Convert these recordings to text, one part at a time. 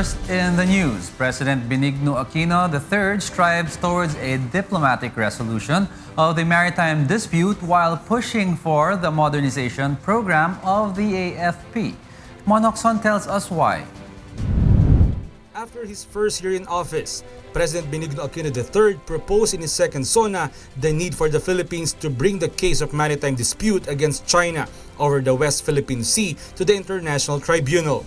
First in the news, President Benigno Aquino III strives towards a diplomatic resolution of the maritime dispute while pushing for the modernization program of the AFP. Monoxon tells us why. After his first year in office, President Benigno Aquino III proposed in his second SONA the need for the Philippines to bring the case of maritime dispute against China over the West Philippine Sea to the International Tribunal.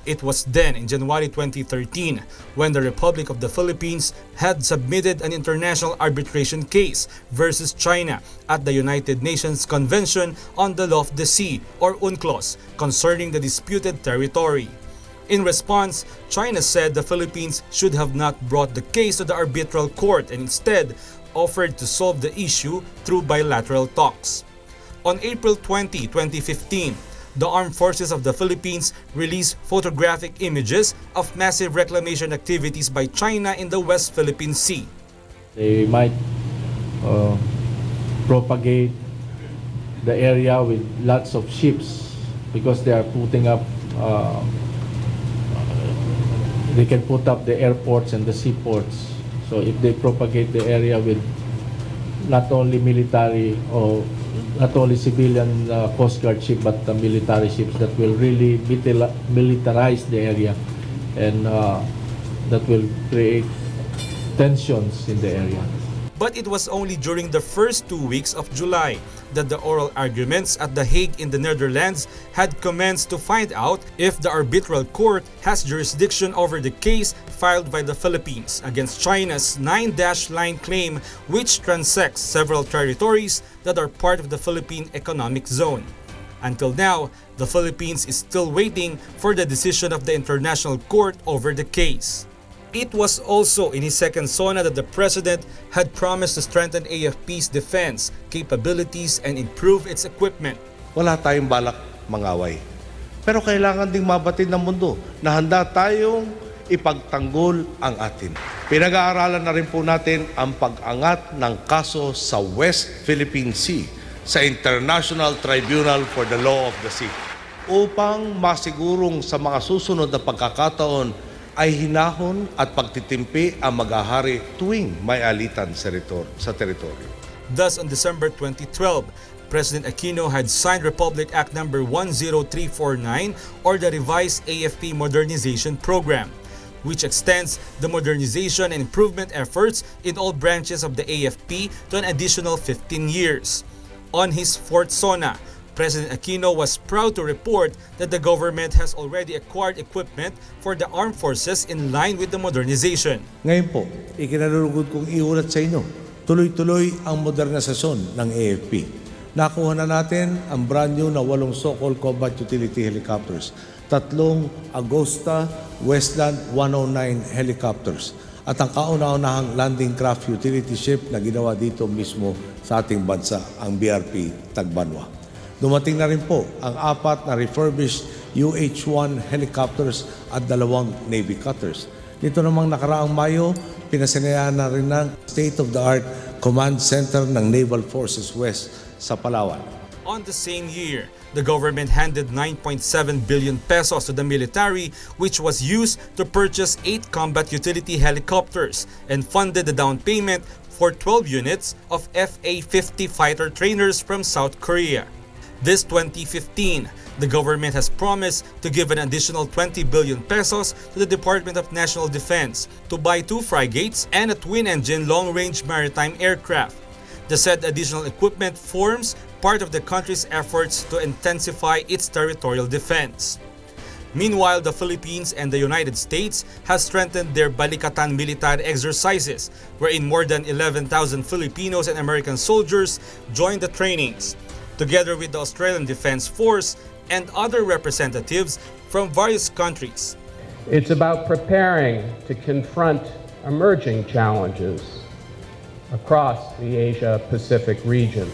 It was then in January 2013 when the Republic of the Philippines had submitted an international arbitration case versus China at the United Nations Convention on the Law of the Sea or UNCLOS concerning the disputed territory. In response, China said the Philippines should have not brought the case to the arbitral court and instead offered to solve the issue through bilateral talks. On April 20, 2015, the Armed Forces of the Philippines released photographic images of massive reclamation activities by China in the West Philippine Sea. They might propagate the area with lots of ships because they are putting up, they can put up the airports and the seaports. So if they propagate the area with not only military or not only civilian Coast Guard ship but military ships that will really militarize the area and that will create tensions in the area. But it was only during the first 2 weeks of July that the oral arguments at The Hague in the Netherlands had commenced to find out if the arbitral court has jurisdiction over the case filed by the Philippines against China's 9-line claim, which transects several territories that are part of the Philippine Economic Zone. Until now, the Philippines is still waiting for the decision of the International Court over the case. It was also in his second SONA that the President had promised to strengthen AFP's defense capabilities and improve its equipment. Wala tayong balak mangaway. Pero kailangan ding mabatid ng mundo na handa tayong ipagtanggol ang atin. Pinag-aaralan na rin po natin ang pag-angat ng kaso sa West Philippine Sea sa International Tribunal for the Law of the Sea upang masigurong sa mga susunod na pagkakataon ay hinahon at pagtitimpi ang mag-ahari tuwing may alitan sa teritoryo. Thus, on December 2012, President Aquino had signed Republic Act No. 10349 or the revised AFP Modernization Program, which extends the modernization and improvement efforts in all branches of the AFP to an additional 15 years. On his fourth SONA, President Aquino was proud to report that the government has already acquired equipment for the armed forces in line with the modernization. Ngayon po, ikinalulugod kong iulat sa inyo, tuloy-tuloy ang modernisasyon ng AFP. Nakuha na natin ang brand new na 8 so-called combat utility helicopters, 3 Agosta Westland 109 helicopters, at ang kauna-unahang landing craft utility ship na ginawa dito mismo sa ating bansa, ang BRP Tagbanwa. Dumating na rin po ang 4 na refurbished UH-1 helicopters at 2 Navy cutters. Dito namang nakaraang Mayo, pinasinayaan na rin ng state-of-the-art command center ng Naval Forces West sa Palawan. On the same year, the government handed 9.7 billion pesos to the military, which was used to purchase 8 combat utility helicopters and funded the down payment for 12 units of FA-50 fighter trainers from South Korea. This 2015, the government has promised to give an additional 20 billion pesos to the Department of National Defense to buy 2 frigates and a twin-engine long-range maritime aircraft. The said additional equipment forms part of the country's efforts to intensify its territorial defense. Meanwhile, the Philippines and the United States have strengthened their Balikatan military exercises, wherein more than 11,000 Filipinos and American soldiers joined the trainings, together with the Australian Defense Force and other representatives from various countries. It's about preparing to confront emerging challenges across the Asia-Pacific region.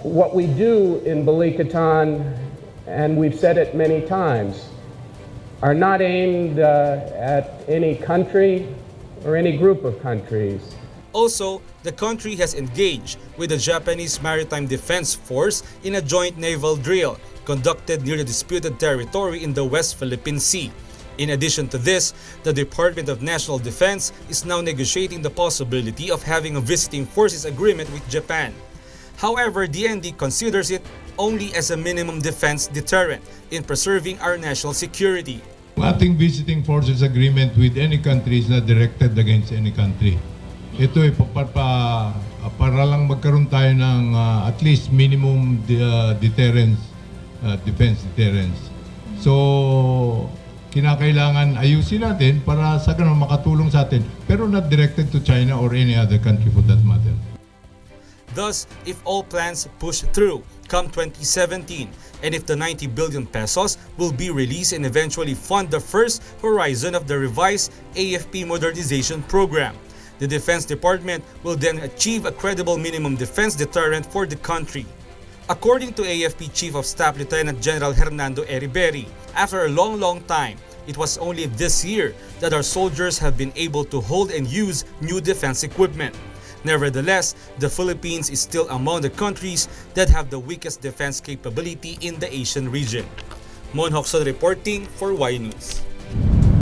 What we do in Balikatan, and we've said it many times, are not aimed at any country or any group of countries. Also, the country has engaged with the Japanese Maritime Defense Force in a joint naval drill conducted near the disputed territory in the West Philippine Sea. In addition to this, the Department of National Defense is now negotiating the possibility of having a visiting forces agreement with Japan. However, DND considers it only as a minimum defense deterrent in preserving our national security. Ating visiting forces agreement with any country is not directed against any country. Ito ay para lang magkaroon tayo ng at least minimum deterrence, defense deterrence. So, kinakailangan ayusin natin para sa ganun makatulong sa atin, pero not directed to China or any other country for that matter. Thus, if all plans push through come 2017, and if the 90 billion pesos will be released and eventually fund the first horizon of the revised AFP modernization program, the Defense Department will then achieve a credible minimum defense deterrent for the country. According to AFP Chief of Staff Lieutenant General Hernando Eriberi, after a long time, it was only this year that our soldiers have been able to hold and use new defense equipment. Nevertheless, the Philippines is still among the countries that have the weakest defense capability in the Asian region. Mon Hokson reporting for Y News.